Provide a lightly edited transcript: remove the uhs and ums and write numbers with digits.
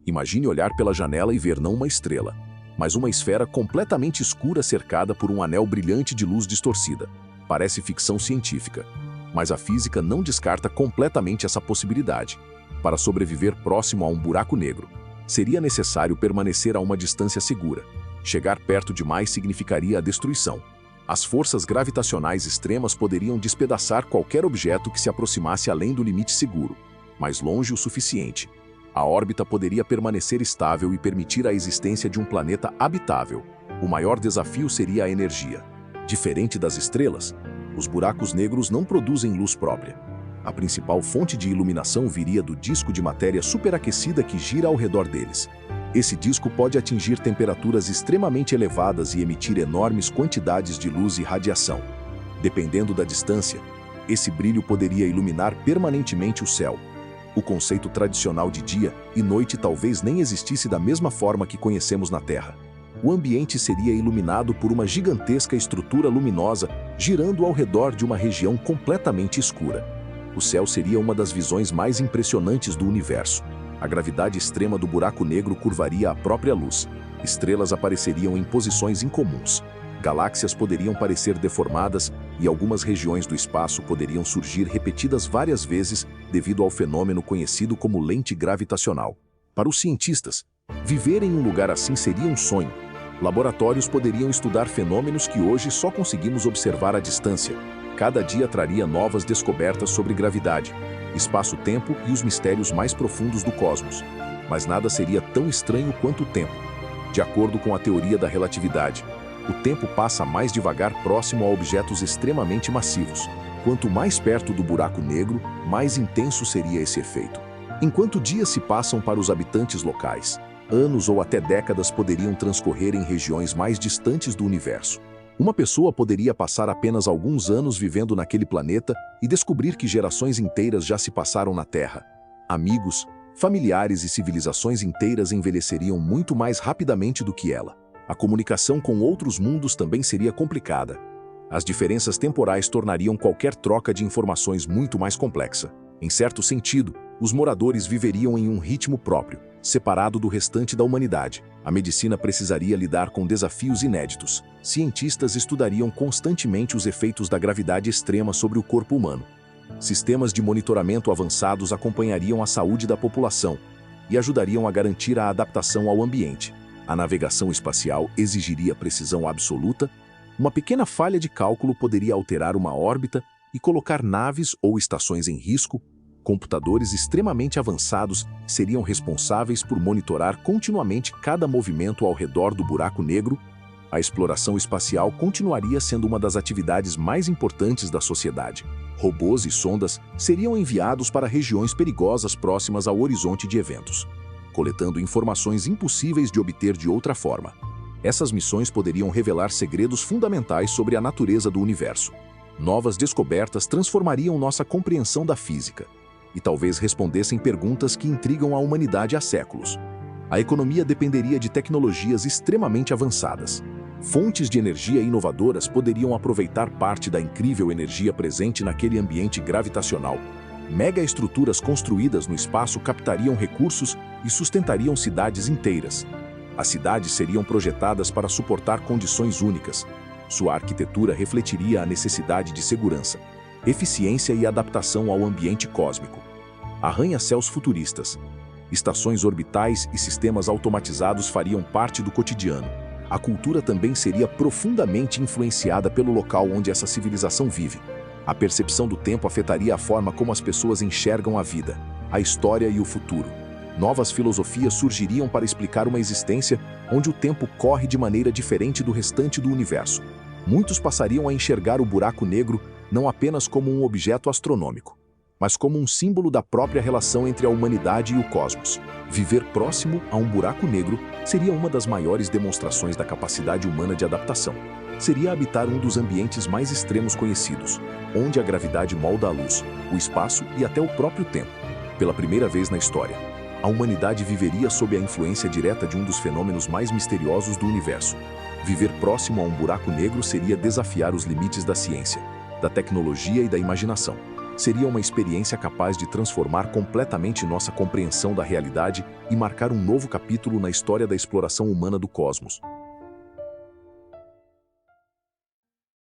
Imagine olhar pela janela e ver não uma estrela, mas uma esfera completamente escura cercada por um anel brilhante de luz distorcida. Parece ficção científica, mas a física não descarta completamente essa possibilidade. Para sobreviver próximo a um buraco negro, seria necessário permanecer a uma distância segura. Chegar perto demais significaria a destruição. As forças gravitacionais extremas poderiam despedaçar qualquer objeto que se aproximasse além do limite seguro, mas longe o suficiente. A órbita poderia permanecer estável e permitir a existência de um planeta habitável. O maior desafio seria a energia. Diferente das estrelas, os buracos negros não produzem luz própria. A principal fonte de iluminação viria do disco de matéria superaquecida que gira ao redor deles. Esse disco pode atingir temperaturas extremamente elevadas e emitir enormes quantidades de luz e radiação. Dependendo da distância, esse brilho poderia iluminar permanentemente o céu. O conceito tradicional de dia e noite talvez nem existisse da mesma forma que conhecemos na Terra. O ambiente seria iluminado por uma gigantesca estrutura luminosa girando ao redor de uma região completamente escura. O céu seria uma das visões mais impressionantes do universo. A gravidade extrema do buraco negro curvaria a própria luz. Estrelas apareceriam em posições incomuns. Galáxias poderiam parecer deformadas e algumas regiões do espaço poderiam surgir repetidas várias vezes devido ao fenômeno conhecido como lente gravitacional. Para os cientistas, viver em um lugar assim seria um sonho. Laboratórios poderiam estudar fenômenos que hoje só conseguimos observar à distância. Cada dia traria novas descobertas sobre gravidade, espaço-tempo e os mistérios mais profundos do cosmos. Mas nada seria tão estranho quanto o tempo. De acordo com a teoria da relatividade, o tempo passa mais devagar próximo a objetos extremamente massivos. Quanto mais perto do buraco negro, mais intenso seria esse efeito. Enquanto dias se passam para os habitantes locais, anos ou até décadas poderiam transcorrer em regiões mais distantes do universo. Uma pessoa poderia passar apenas alguns anos vivendo naquele planeta e descobrir que gerações inteiras já se passaram na Terra. Amigos, familiares e civilizações inteiras envelheceriam muito mais rapidamente do que ela. A comunicação com outros mundos também seria complicada. As diferenças temporais tornariam qualquer troca de informações muito mais complexa. Em certo sentido, os moradores viveriam em um ritmo próprio, separado do restante da humanidade. A medicina precisaria lidar com desafios inéditos. Cientistas estudariam constantemente os efeitos da gravidade extrema sobre o corpo humano. Sistemas de monitoramento avançados acompanhariam a saúde da população e ajudariam a garantir a adaptação ao ambiente. A navegação espacial exigiria precisão absoluta. Uma pequena falha de cálculo poderia alterar uma órbita e colocar naves ou estações em risco. Computadores extremamente avançados seriam responsáveis por monitorar continuamente cada movimento ao redor do buraco negro. A exploração espacial continuaria sendo uma das atividades mais importantes da sociedade. Robôs e sondas seriam enviados para regiões perigosas próximas ao horizonte de eventos, coletando informações impossíveis de obter de outra forma. Essas missões poderiam revelar segredos fundamentais sobre a natureza do universo. Novas descobertas transformariam nossa compreensão da física e talvez respondessem perguntas que intrigam a humanidade há séculos. A economia dependeria de tecnologias extremamente avançadas. Fontes de energia inovadoras poderiam aproveitar parte da incrível energia presente naquele ambiente gravitacional. Megaestruturas construídas no espaço captariam recursos e sustentariam cidades inteiras. As cidades seriam projetadas para suportar condições únicas. Sua arquitetura refletiria a necessidade de segurança, eficiência e adaptação ao ambiente cósmico. Arranha-céus futuristas, estações orbitais e sistemas automatizados fariam parte do cotidiano. A cultura também seria profundamente influenciada pelo local onde essa civilização vive. A percepção do tempo afetaria a forma como as pessoas enxergam a vida, a história e o futuro. Novas filosofias surgiriam para explicar uma existência onde o tempo corre de maneira diferente do restante do universo. Muitos passariam a enxergar o buraco negro não apenas como um objeto astronômico, mas como um símbolo da própria relação entre a humanidade e o cosmos. Viver próximo a um buraco negro seria uma das maiores demonstrações da capacidade humana de adaptação. Seria habitar um dos ambientes mais extremos conhecidos, onde a gravidade molda a luz, o espaço e até o próprio tempo. Pela primeira vez na história, a humanidade viveria sob a influência direta de um dos fenômenos mais misteriosos do universo. Viver próximo a um buraco negro seria desafiar os limites da ciência, da tecnologia e da imaginação. seria uma experiência capaz de transformar completamente nossa compreensão da realidade e marcar um novo capítulo na história da exploração humana do cosmos.